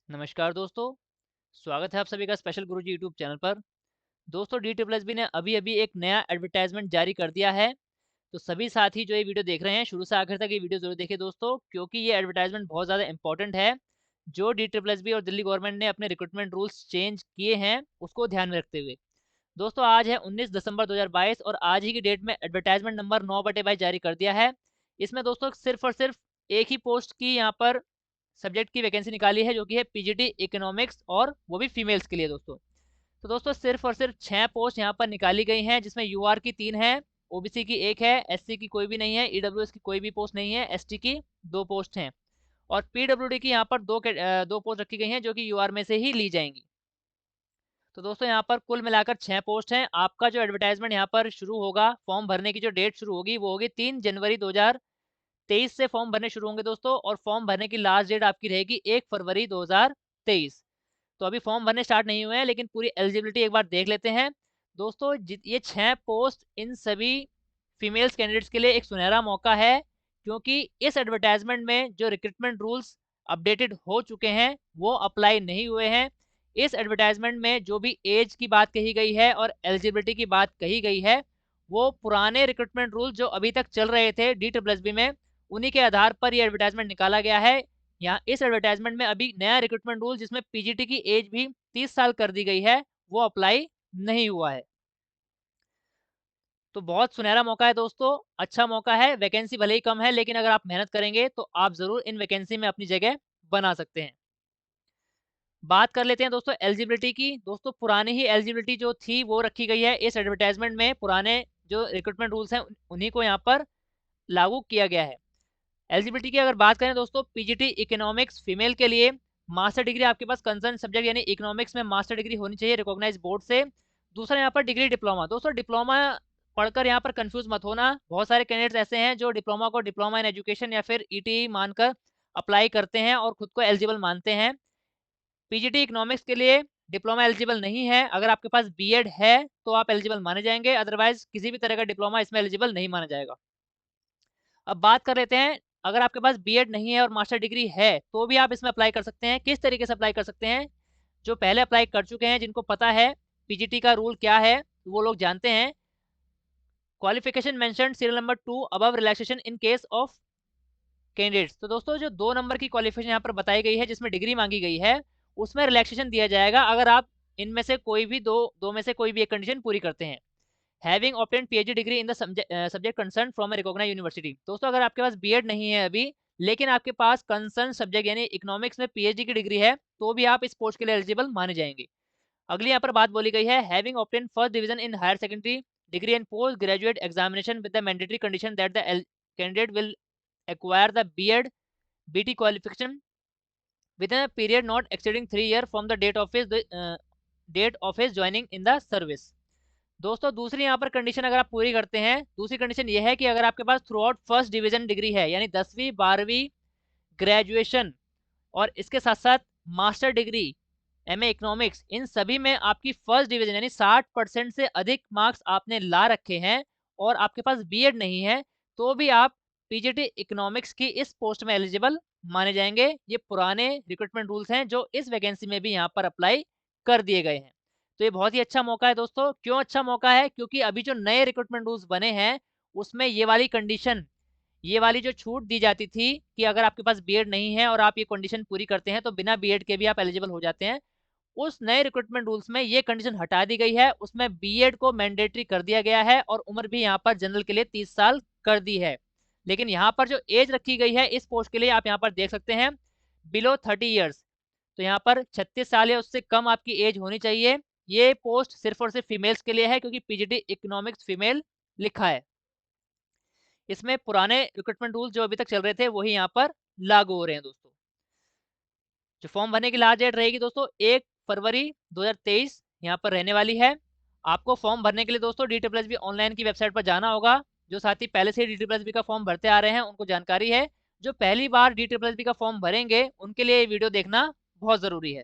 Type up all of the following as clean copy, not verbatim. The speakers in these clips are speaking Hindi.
नमस्कार दोस्तों, स्वागत है आप सभी का स्पेशल गुरुजी यूट्यूब चैनल पर। दोस्तों डी ट्रिपल एस बी ने अभी-अभी एक नया एडवर्टाइज़मेंट जारी कर दिया है, तो सभी साथी जो ये वीडियो देख रहे हैं शुरू से आखिर तक ये वीडियो ज़रूर देखिए दोस्तों, क्योंकि ये एडवर्टाइज़मेंट बहुत ज़्यादा इम्पोर्टेंट है। जो डी ट्रिपल एस बी और दिल्ली गवर्नमेंट ने अपने रिक्रूटमेंट रूल्स चेंज किए हैं, उसको ध्यान में रखते हुए। दोस्तों आज है 19 दिसंबर 2022 और आज ही की डेट में एडवर्टाइज़मेंट नंबर 9/22 जारी कर दिया है। इसमें दोस्तों सिर्फ़ और सिर्फ़ एक ही पोस्ट की यहाँ पर सब्जेक्ट की वैकेंसी निकाली है, जो कि है पीजीटी इकोनॉमिक्स और वो भी फीमेल्स के लिए दोस्तों। तो दोस्तों सिर्फ़ और सिर्फ़ 6 पोस्ट यहाँ पर निकाली गई हैं, जिसमें यूआर की 3 है, ओबीसी की 1 है, एससी की कोई भी नहीं है, ईडब्ल्यूएस की कोई भी पोस्ट नहीं है, एसटी की 2 पोस्ट हैं और पीडब्ल्यूडी की यहाँ पर 2 पोस्ट रखी गई हैं, जो कि यूआर में से ही ली जाएँगी। तो दोस्तों यहाँ पर कुल मिलाकर 6 पोस्ट हैं। आपका जो एडवर्टाइज़मेंट यहाँ पर शुरू होगा, फॉर्म भरने की जो डेट शुरू होगी, वो होगी 3 जनवरी 2023 से फॉर्म भरने शुरू होंगे दोस्तों और फॉर्म भरने की लास्ट डेट आपकी रहेगी 1 फरवरी 2023। तो अभी फॉर्म भरने स्टार्ट नहीं हुए हैं, लेकिन पूरी एलिजिबिलिटी एक बार देख लेते हैं। दोस्तों ये 6 पोस्ट इन सभी फीमेल्स कैंडिडेट्स के लिए एक सुनहरा मौका है, क्योंकि इस एडवर्टाइज़मेंट में जो रिक्रूटमेंट रूल्स अपडेटेड हो चुके हैं, वो अप्लाई नहीं हुए हैं। इस एडवर्टाइज़मेंट में जो भी ऐज की बात कही गई है और एलिजिबिलिटी की बात कही गई है, वो पुराने रिक्रूटमेंट रूल जो अभी तक चल रहे थे डी ट्रिपल एस बी में, उन्हीं के आधार पर ये एडवर्टाइज़मेंट निकाला गया है। यहाँ इस एडवर्टाइज़मेंट में अभी नया रिक्रूटमेंट रूल जिसमें पीजीटी की एज भी 30 साल कर दी गई है, वो अप्लाई नहीं हुआ है। तो बहुत सुनहरा मौका है दोस्तों, अच्छा मौका है, वैकेंसी भले ही कम है, लेकिन अगर आप मेहनत करेंगे तो आप ज़रूर इन वैकेंसी में अपनी जगह बना सकते हैं। बात कर लेते हैं दोस्तों एलिजिबिलिटी की। दोस्तों पुरानी ही एलिजिबिलिटी जो थी वो रखी गई है इस एडवर्टाइज़मेंट में, पुराने जो रिक्रूटमेंट रूल्स हैं उन्हीं को यहाँ पर लागू किया गया है। एलिजिबिलिटी की अगर बात करें दोस्तों, पीजीटी इकोनॉमिक्स फीमेल के लिए मास्टर डिग्री आपके पास कंसर्न सब्जेक्ट यानी इकोनॉमिक्स में मास्टर डिग्री होनी चाहिए रिकॉग्नाइज बोर्ड से। दूसरा यहाँ पर डिग्री डिप्लोमा। दोस्तों डिप्लोमा पढ़कर यहाँ पर कंफ्यूज मत होना, बहुत सारे कैंडिडेट्स ऐसे हैं जो डिप्लोमा को डिप्लोमा इन एजुकेशन या फिर ईटीई मानकर अप्लाई करते हैं और खुद को एलिजिबल मानते हैं। पीजीटी इकोनॉमिक्स के लिए डिप्लोमा एलिजिबल नहीं है। अगर आपके पास बीएड है तो आप एलिजिबल माने जाएंगे, अदरवाइज किसी भी तरह का डिप्लोमा इसमें एलिजिबल नहीं माना जाएगा। अब बात कर लेते हैं, अगर आपके पास बीएड नहीं है और मास्टर डिग्री है तो भी आप इसमें अप्लाई कर सकते हैं। किस तरीके से अप्लाई कर सकते हैं? जो पहले अप्लाई कर चुके हैं, जिनको पता है पीजीटी का रूल क्या है, वो लोग जानते हैं। Qualification mention serial number 2 above relaxation in case of candidates. तो दोस्तों जो 2 नंबर की क्वालिफिकेशन यहाँ पर बताई गई है जिसमें डिग्री मांगी गई है, उसमें रिलैक्सेशन दिया जाएगा अगर आप इनमें से कोई भी दो में से कोई भी एक कंडीशन पूरी करते हैं। Having obtained PhD degree in the subject concern from a recognised university. दोस्तों अगर आपके पास बीएड नहीं है अभी, लेकिन आपके पास कंसर्न सब्जेक्ट यानी इकोनॉमिक्स में पीएचडी की डिग्री है, तो भी आप इस पोस्ट के लिए एलिजिबल माने जाएंगे। अगली यहाँ पर बात बोली गई है, having obtained first division in higher secondary degree and post graduate examination with the mandatory condition that the candidate will acquire the BEd BT qualification within a period not exceeding 3 years from the date of his joining in the service। दोस्तों दूसरी यहाँ पर कंडीशन अगर आप पूरी करते हैं, दूसरी कंडीशन ये है कि अगर आपके pass through out first division degree है यानी 10वीं 12वीं ग्रेजुएशन और इसके साथ साथ मास्टर डिग्री एमए इकोनॉमिक्स, इन सभी में आपकी फर्स्ट डिवीजन यानी 60% से अधिक मार्क्स आपने ला रखे हैं और आपके पास बीएड नहीं है, तो भी आप पीजीटी इकोनॉमिक्स की इस पोस्ट में एलिजिबल माने जाएंगे। ये पुराने रिक्रूटमेंट रूल्स हैं जो इस वैकेंसी में भी यहाँ पर अप्लाई कर दिए गए हैं। तो ये बहुत ही अच्छा मौका है दोस्तों। क्यों अच्छा मौका है? क्योंकि अभी जो नए रिक्रूटमेंट रूल्स बने हैं उसमें ये वाली कंडीशन, ये वाली जो छूट दी जाती थी कि अगर आपके पास बीएड नहीं है और आप ये कंडीशन पूरी करते हैं तो बिना बीएड के भी आप एलिजिबल हो जाते हैं, उस नए रिक्रूटमेंट रूल्स में ये कंडीशन हटा दी गई है। उसमें बीएड को मैंडेटरी कर दिया गया है और उम्र भी यहाँ पर जनरल के लिए 30 साल कर दी है। लेकिन यहाँ पर जो एज रखी गई है इस पोस्ट के लिए आप यहाँ पर देख सकते हैं बिलो 30 ईयर्स। तो यहाँ पर 36 साल या उससे कम आपकी एज होनी चाहिए। ये पोस्ट सिर्फ और सिर्फ फीमेल्स के लिए है, क्योंकि पीजीटी इकोनॉमिक्स फीमेल लिखा है। इसमें पुराने रिक्रूटमेंट रूल जो अभी तक चल रहे थे वही यहाँ पर लागू हो रहे हैं दोस्तों। जो फॉर्म भरने की लास्ट डेट रहेगी दोस्तों 1 फरवरी 2023 यहाँ पर रहने वाली है। आपको फॉर्म भरने के लिए दोस्तों D triple S B online की वेबसाइट पर जाना होगा। जो साथी पहले से ही डी ट्रिपल एस बी का फॉर्म भरते आ रहे हैं उनको जानकारी है, जो पहली बार डी ट्रिपल एस बी का फॉर्म भरेंगे उनके लिए ये वीडियो देखना बहुत ज़रूरी है।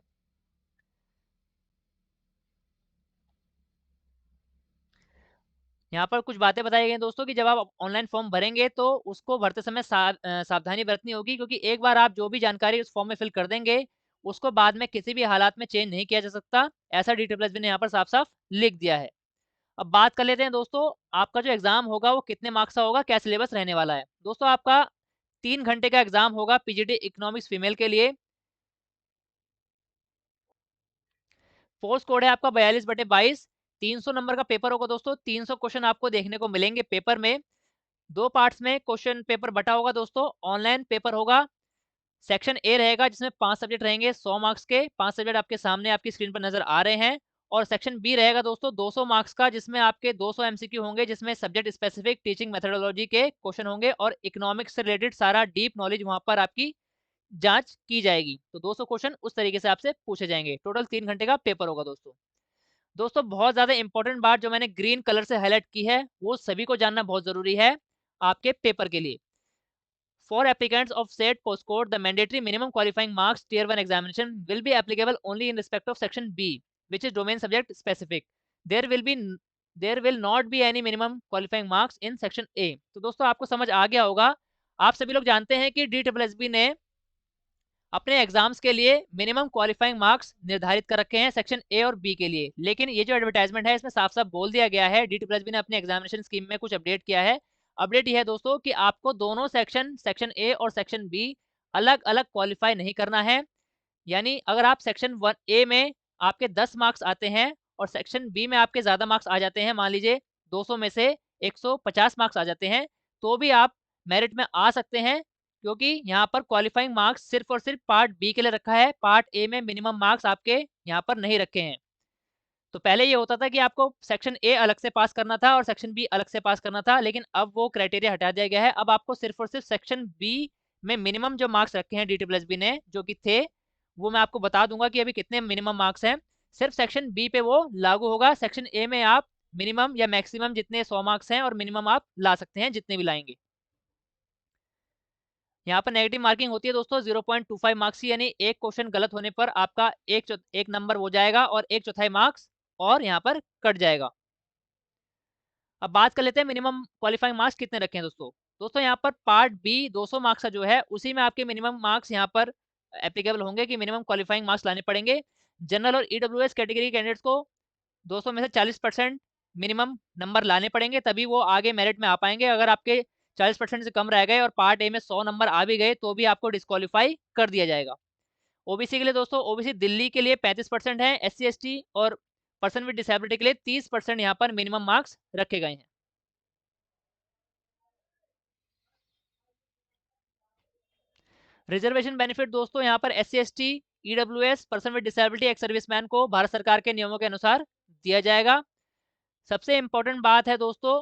यहाँ पर कुछ बातें बताई गई हैं दोस्तों कि जब आप ऑनलाइन फॉर्म भरेंगे तो उसको भरते समय सावधानी बरतनी होगी, क्योंकि एक बार आप जो भी जानकारी उस फॉर्म में फिल कर देंगे उसको बाद में किसी भी हालात में चेंज नहीं किया जा सकता, ऐसा DSSB ने यहाँ पर साफ-साफ लिख दिया है। अब बात कर लेते हैं दोस्तों, आपका जो एग्ज़ाम होगा वो कितने मार्क्स का होगा, क्या सिलेबस रहने वाला है। दोस्तों आपका 3 घंटे का एग्ज़ाम होगा पीजीटी इकोनॉमिक्स फीमेल के लिए। फोर्स कोड है आपका 42/22। 300 नंबर का पेपर होगा दोस्तों, 300 क्वेश्चन आपको देखने को मिलेंगे पेपर में। 2 पार्ट्स में क्वेश्चन पेपर बँटा होगा दोस्तों। ऑनलाइन पेपर होगा। सेक्शन ए रहेगा जिसमें 5 सब्जेक्ट रहेंगे 100 मार्क्स के। 5 सब्जेक्ट आपके सामने आपकी स्क्रीन पर नज़र आ रहे हैं। और सेक्शन बी रहेगा दोस्तों 200 मार्क्स का, जिसमें आपके 200 एमसीक्यू होंगे, जिसमें सब्जेक्ट स्पेसिफिक टीचिंग मेथोडोलॉजी के क्वेश्चन होंगे और इकोनॉमिक्स से रिलेटेड सारा डीप नॉलेज वहाँ पर आपकी जाँच की जाएगी। तो 200 क्वेश्चन उस तरीके से आपसे पूछे जाएँगे। टोटल 3 घंटे का पेपर होगा दोस्तों। दोस्तों बहुत ज़्यादा इंपॉर्टेंट बात जो मैंने ग्रीन कलर से हाइलाइट की है, वो सभी को जानना बहुत ज़रूरी है आपके पेपर के लिए। For applicants of said postcode, the mandatory minimum qualifying marks Tier 1 examination will be applicable only in respect of Section B, which is domain subject specific. There will be there will not be any minimum qualifying marks in Section A. तो दोस्तों आपको समझ आ गया होगा। आप सभी लोग जानते हैं कि DSSB ने अपने एग्जाम्स के लिए मिनिमम क्वालिफाइंग मार्क्स निर्धारित कर रखे हैं सेक्शन ए और बी के लिए। लेकिन ये जो एडवर्टाइजमेंट है इसमें साफ साफ बोल दिया गया है, DSSB ने अपने एग्जामिनेशन स्कीम में कुछ अपडेट किया है। अपडेट ये है दोस्तों कि आपको दोनों सेक्शन ए और सेक्शन बी अलग अलग क्वालिफाई नहीं करना है। यानी अगर आप सेक्शन 1 ए में आपके 10 मार्क्स आते हैं और सेक्शन बी में आपके ज़्यादा मार्क्स आ जाते हैं, मान लीजिए 200 में से 150 मार्क्स आ जाते हैं, तो भी आप मेरिट में आ सकते हैं, क्योंकि यहाँ पर क्वालिफाइंग मार्क्स सिर्फ और सिर्फ पार्ट बी के लिए रखा है। पार्ट ए में मिनिमम मार्क्स आपके यहाँ पर नहीं रखे हैं। तो पहले ये होता था कि आपको सेक्शन ए अलग से पास करना था और सेक्शन बी अलग से पास करना था, लेकिन अब वो क्राइटेरिया हटा दिया गया है। अब आपको सिर्फ और सिर्फ सेक्शन बी में मिनिमम जो मार्क्स रखे हैं DSSB ने, जो कि थे, वो मैं आपको बता दूंगा कि अभी कितने मिनिमम मार्क्स हैं। सिर्फ सेक्शन बी पे वो लागू होगा। सेक्शन ए में आप मिनिमम या मैक्सिमम जितने 100 मार्क्स हैं और मिनिमम आप ला सकते हैं जितने भी लाएंगे। यहाँ पर नेगेटिव मार्किंग होती है दोस्तों 0.25 मार्क्स की, यानी एक क्वेश्चन गलत होने पर आपका एक नंबर हो जाएगा और 1/4 मार्क्स और यहाँ पर कट जाएगा। अब बात कर लेते हैं मिनिमम क्वालिफाइंग मार्क्स कितने रखे हैं दोस्तों। दोस्तों यहाँ पर पार्ट बी 200 मार्क्स का जो है, उसी में आपके मिनिमम मार्क्स यहाँ पर एप्लीकेबल होंगे कि मिनिमम क्वालिफाइंग मार्क्स लाने पड़ेंगे। जनरल और ईडब्ल्यूएस कैटेगरी कैंडिडेट्स को 200 में से 40% मिनिमम नंबर लाने पड़ेंगे, तभी वो आगे मेरिट में आ पाएंगे। अगर आपके 40% से कम रह गए और पार्ट ए में 100 नंबर आ भी गए तो भी आपको डिस्क्वालीफाई कर दिया जाएगा। ओबीसी के लिए दोस्तों, ओबीसी दिल्ली के लिए 35% है, एससी एसटी और पर्सन विद डिसेबिलिटी के लिए 30% यहाँ पर मिनिमम मार्क्स रखे गए हैं। रिजर्वेशन बेनिफिट दोस्तों यहाँ पर SC ST, EWS, person with disability, ex serviceman को भारत सरकार के नियमों के अनुसार दिया जाएगा। सबसे इंपॉर्टेंट बात है दोस्तों,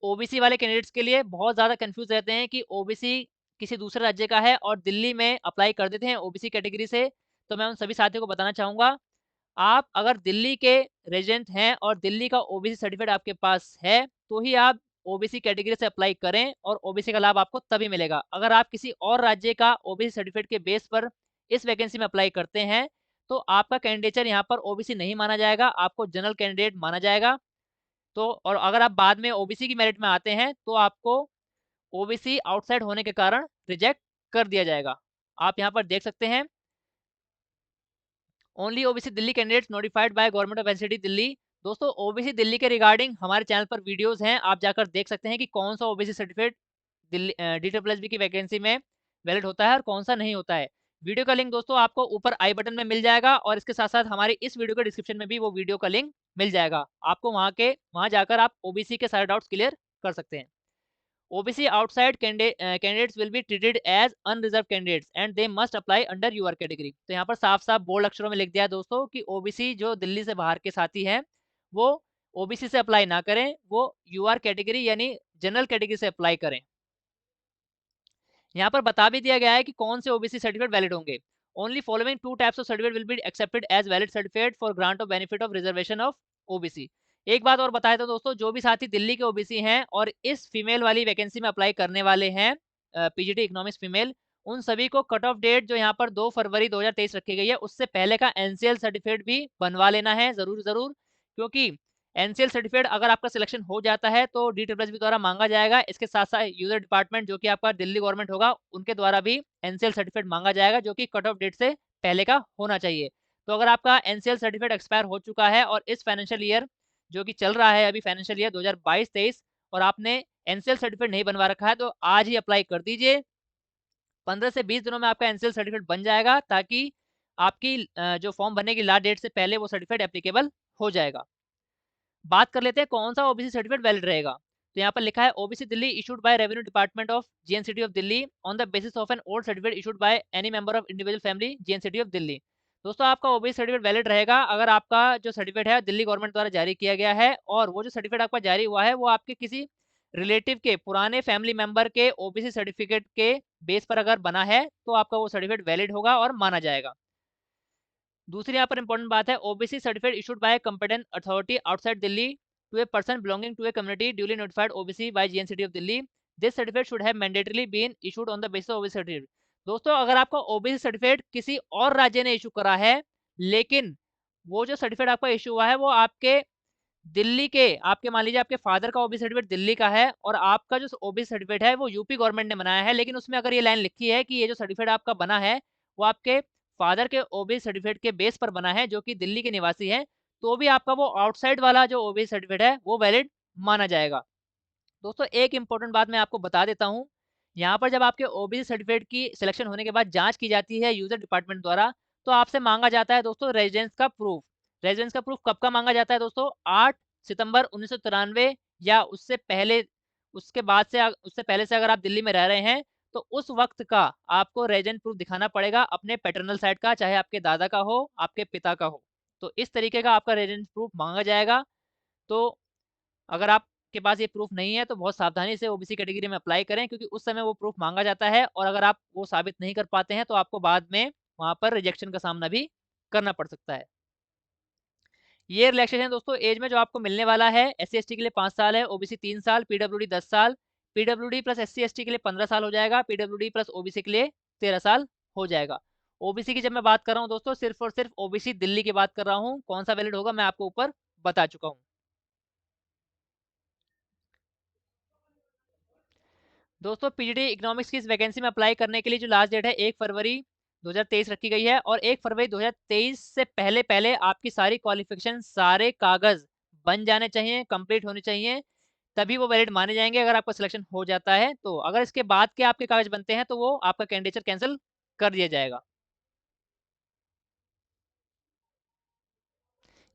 ओबीसी वाले कैंडिडेट्स के लिए बहुत ज़्यादा कंफ्यूज रहते हैं कि ओबीसी किसी दूसरे राज्य का है और दिल्ली में अप्लाई कर देते हैं ओबीसी कैटेगरी से। तो मैं उन सभी साथियों को बताना चाहूँगा, आप अगर दिल्ली के रेजिडेंट हैं और दिल्ली का ओबीसी सर्टिफिकेट आपके पास है, तो ही आप ओबीसी कैटेगरी से अप्लाई करें और ओबीसी का लाभ आपको तभी मिलेगा। अगर आप किसी और राज्य का ओबीसी सर्टिफिकेट के बेस पर इस वैकेंसी में अप्लाई करते हैं, तो आपका कैंडिडेचर यहाँ पर ओबीसी नहीं माना जाएगा, आपको जनरल कैंडिडेट माना जाएगा। तो और अगर आप बाद में ओबीसी की मेरिट में आते हैं, तो आपको ओबीसी आउटसाइड होने के कारण रिजेक्ट कर दिया जाएगा। आप यहाँ पर देख सकते हैं, only OBC Delhi candidates notified by government of NCT Delhi. दोस्तों ओबीसी दिल्ली के रिगार्डिंग हमारे चैनल पर वीडियोस हैं, आप जाकर देख सकते हैं कि कौन सा ओबीसी सर्टिफिकेट दिल्ली DSSB की वैकेंसी में वैलिड होता है और कौन सा नहीं होता है। वीडियो का लिंक दोस्तों आपको ऊपर आई बटन में मिल जाएगा और इसके साथ साथ हमारी इस वीडियो के डिस्क्रिप्शन में भी वो वीडियो का लिंक मिल जाएगा। आपको वहाँ जाकर आप ओबीसी के सारे डाउट्स क्लियर कर सकते हैं। OBC outside candidates will be treated as unreserved candidates and they must apply under your category। तो यहाँ पर साफ साफ बोल्ड अक्षरों में लिख दिया है दोस्तों कि OBC जो दिल्ली से बाहर के साथी हैं, वो OBC से अप्लाई ना करें, वो UR कैटेगरी यानी जनरल कैटेगरी से अप्लाई करें। यहाँ पर बता भी दिया गया है कि कौन से ओबीसी सर्टिफिकेट वैलिड होंगे। Only following 2 types of certificate will be accepted as valid certificate for grant of benefit of reservation of OBC. एक बात और बताया था दोस्तों, जो भी साथी दिल्ली के ओबीसी हैं और इस फीमेल वाली वैकेंसी में अप्लाई करने वाले हैं, पीजीटी इकोनॉमिक्स फीमेल, उन सभी को कट ऑफ डेट जो यहाँ पर 2 फरवरी 2023 रखी गई है, उससे पहले का एनसीएल सर्टिफिकेट भी बनवा लेना है जरूर, क्योंकि एनसीएल सर्टिफिकेट अगर आपका सिलेक्शन हो जाता है तो DSSB द्वारा मांगा जाएगा। इसके साथ साथ यूजर डिपार्टमेंट जो कि आपका दिल्ली गवर्नमेंट होगा, उनके द्वारा भी एनसीएल सर्टिफिकेट मांगा जाएगा, जो कि कट ऑफ डेट से पहले का होना चाहिए। तो अगर आपका एनसीएल सर्टिफिकेट एक्सपायर हो चुका है और इस फाइनेंशियल ईयर जो कि चल रहा है अभी फाइनेंशियल ईयर 2022-23 और आपने एनसीएल सर्टिफिकेट नहीं बनवा रखा है तो आज ही अप्लाई कर दीजिए। 15 से 20 दिनों में आपका एनसीएल सर्टिफिकेट बन जाएगा ताकि आपकी जो फॉर्म भरने की लास्ट डेट से पहले वो सर्टिफिकेट एप्लीकेबल हो जाएगा। बात कर लेते हैं कौन सा ओबीसी सर्टिफिकेट वैलिड रहेगा। तो यहाँ पर लिखा है OBC Delhi issued by revenue department of GNCT of Delhi on the basis of an old certificate issued by any member of individual family GNCT of Delhi. दोस्तों आपका ओबीसी सर्टिफिकेट वैलिड रहेगा अगर आपका जो सर्टिफिकेट है दिल्ली गवर्नमेंट द्वारा जारी किया गया है और वो जो सर्टिफिकेट आपका जारी हुआ है वो आपके किसी रिलेटिव के पुराने फैमिली मेंबर के ओबीसी सर्टिफिकेट के बेस पर अगर बना है तो आपका वो सर्टिफिकेट वैलिड होगा और माना जाएगा। दूसरी यहाँ पर इंपॉर्टेंट बात है OBC certificate issued by competent authority outside Delhi to a person belonging to a community duly notified OBC by GNCT of Delhi. This certificate should have mandatorily been issued on the basis of OBC certificate. दोस्तों अगर आपका ओबीसी सर्टिफिकेट किसी और राज्य ने इशू करा है लेकिन वो जो सर्टिफिकेट आपका इशू हुआ है वो आपके दिल्ली के आपके मान लीजिए आपके फादर का ओबीसी सर्टिफिकेट दिल्ली का है और आपका जो ओबीसी सर्टिफिकेट है वो यूपी गवर्नमेंट ने बनाया है लेकिन उसमें अगर ये लाइन लिखी है कि ये जो सर्टिफिकेट आपका बना है वो आपके फादर के ओबीसी सर्टिफिकेट के बेस पर बना है जो कि दिल्ली के निवासी है तो भी आपका वो आउटसाइड वाला जो ओबीसी सर्टिफिकेट है वो वैलिड माना जाएगा। दोस्तों एक इंपॉर्टेंट बात मैं आपको बता देता हूँ। यहाँ पर जब आपके ओबीसी सर्टिफिकेट की सिलेक्शन होने के बाद जांच की जाती है यूजर डिपार्टमेंट द्वारा तो आपसे मांगा जाता है दोस्तों रेजिडेंस का प्रूफ। रेजिडेंस का प्रूफ कब का मांगा जाता है दोस्तों 8 सितंबर 1993 या उससे पहले उसके बाद से उससे पहले से अगर आप दिल्ली में रह रहे हैं तो उस वक्त का आपको रेजिडेंस प्रूफ दिखाना पड़ेगा अपने पैटर्नल साइड का चाहे आपके दादा का हो आपके पिता का हो। तो इस तरीके का आपका रेजिडेंस प्रूफ मांगा जाएगा। तो अगर आपके पास ये प्रूफ नहीं है तो बहुत सावधानी से ओबीसी कैटेगरी में अप्लाई करें क्योंकि उस समय वो प्रूफ मांगा जाता है और अगर आप वो साबित नहीं कर पाते हैं तो आपको बाद में वहाँ पर रिजेक्शन का सामना भी करना पड़ सकता है। ये रिलैक्सेशन दोस्तों एज में जो आपको मिलने वाला है एससी एसटी के लिए 5 साल है, ओबीसी 3 साल, पीडब्ल्यूडी 10 साल, पीडब्ल्यूडी प्लस एससी एसटी के लिए 15 साल हो जाएगा, पीडब्ल्यूडी प्लस ओबीसी के लिए 13 साल हो जाएगा। ओबीसी की जब मैं बात कर रहा हूँ दोस्तों सिर्फ और सिर्फ ओबीसी दिल्ली की बात कर रहा हूँ, कौन सा वैलिड होगा मैं आपको ऊपर बता चुका हूँ। दोस्तों पीजीडी इकोनॉमिक्स की इस वैकेंसी में अप्लाई करने के लिए जो लास्ट डेट है 1 फरवरी 2023 रखी गई है और 1 फरवरी 2023 से पहले पहले आपकी सारी क्वालिफिकेशन सारे कागज बन जाने चाहिए, कंप्लीट होने चाहिए, तभी वो वैलिड माने जाएंगे अगर आपका सिलेक्शन हो जाता है। तो अगर इसके बाद के आपके कागज बनते हैं तो वो आपका कैंडिडेचर कैंसिल कर दिया जाएगा।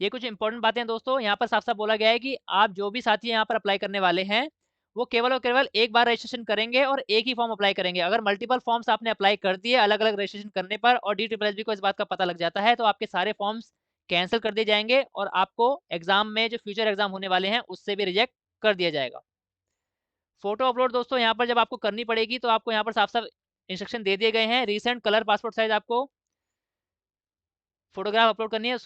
ये कुछ इंपॉर्टेंट बातें हैं दोस्तों। यहाँ पर साफ साफ बोला गया है कि आप जो भी साथी यहाँ पर अप्लाई करने वाले हैं वो केवल और केवल एक बार रजिस्ट्रेशन करेंगे और एक ही फॉर्म अप्लाई करेंगे। अगर मल्टीपल फॉर्म्स आपने अप्लाई कर दिए अलग अलग रजिस्ट्रेशन करने पर और DSSB को इस बात का पता लग जाता है तो आपके सारे फॉर्म्स कैंसिल कर दिए जाएंगे और आपको एग्जाम में जो फ्यूचर एग्जाम होने वाले हैं उससे भी रिजेक्ट कर दिया जाएगा। फोटो अपलोड दोस्तों यहाँ पर जब आपको करनी पड़ेगी तो आपको यहाँ पर साफ साफ इंस्ट्रक्शन दे दिए गए हैं। रिसेंट कलर पासपोर्ट साइज आपको फोटोग्राफ अपलोड करनी है।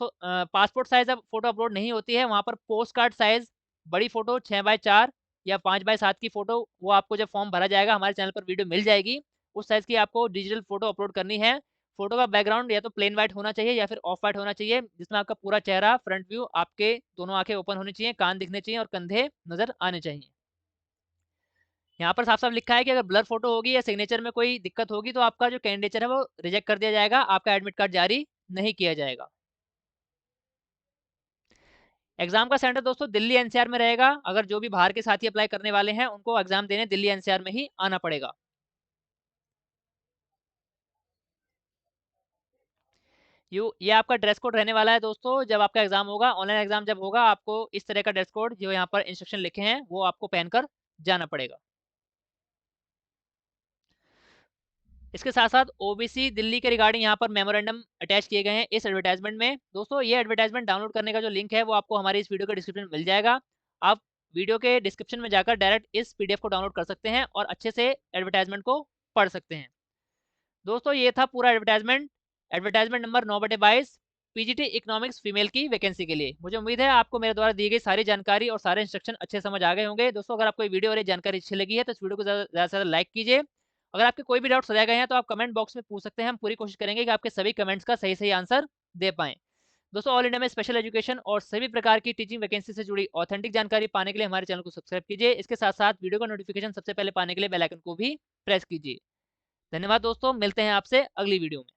पासपोर्ट साइज अब फोटो अपलोड नहीं होती है, वहाँ पर पोस्ट कार्ड साइज बड़ी फोटो 6x4 या 5x7 की फोटो वो आपको जब फॉर्म भरा जाएगा हमारे चैनल पर वीडियो मिल जाएगी, उस साइज की आपको डिजिटल फोटो अपलोड करनी है। फोटो का बैकग्राउंड या तो प्लेन वाइट होना चाहिए या फिर ऑफ वाइट होना चाहिए जिसमें आपका पूरा चेहरा फ्रंट व्यू आपके दोनों आंखें ओपन होनी चाहिए, कान दिखने चाहिए और कंधे नजर आने चाहिए। यहाँ पर साफ साफ लिखा है कि अगर ब्लर फोटो होगी या सिग्नेचर में कोई दिक्कत होगी तो आपका जो कैंडिडेचर है वो रिजेक्ट कर दिया जाएगा, आपका एडमिट कार्ड जारी नहीं किया जाएगा। एग्जाम का सेंटर दोस्तों दिल्ली एनसीआर में रहेगा। अगर जो भी बाहर के साथी अप्लाई करने वाले हैं उनको एग्जाम देने दिल्ली एनसीआर में ही आना पड़ेगा। ये आपका ड्रेस कोड रहने वाला है दोस्तों। जब आपका एग्जाम होगा ऑनलाइन एग्जाम जब होगा आपको इस तरह का ड्रेस कोड जो यहाँ पर इंस्ट्रक्शन लिखे हैं वो आपको पहनकर जाना पड़ेगा। इसके साथ साथ ओबीसी दिल्ली के रिगार्डिंग यहाँ पर मेमोरेंडम अटैच किए गए हैं इस एडवर्टाइजमेंट में। दोस्तों ये एडवर्टाइजमेंट डाउनलोड करने का जो लिंक है वो आपको हमारी इस वीडियो के डिस्क्रिप्शन में मिल जाएगा। आप वीडियो के डिस्क्रिप्शन में जाकर डायरेक्ट इस पीडीएफ को डाउनलोड कर सकते हैं और अच्छे से एडवर्टाइजमेंट को पढ़ सकते हैं। दोस्तों ये था पूरा advertisement, advertisement number 9/22 PGT economics female की वैकेंसी के लिए। मुझे उम्मीद है आपको मेरे द्वारा दी गई सारी जानकारी और सारे इंस्ट्रक्शन अच्छे समझ आ गए होंगे। दोस्तों अगर आपको ये वीडियो और ये जानकारी अच्छी लगी है तो इस वीडियो को ज़्यादा से ज़्यादा लाइक कीजिए। अगर आपके कोई भी डाउट्स रह गए हैं तो आप कमेंट बॉक्स में पूछ सकते हैं, हम पूरी कोशिश करेंगे कि आपके सभी कमेंट्स का सही सही आंसर दे पाएँ। दोस्तों ऑल इंडिया में स्पेशल एजुकेशन और सभी प्रकार की टीचिंग वैकेंसी से जुड़ी ऑथेंटिक जानकारी पाने के लिए हमारे चैनल को सब्सक्राइब कीजिए। इसके साथ साथ वीडियो का नोटिफिकेशन सबसे पहले पाने के लिए बेल आइकन को भी प्रेस कीजिए। धन्यवाद दोस्तों, मिलते हैं आपसे अगली वीडियो में।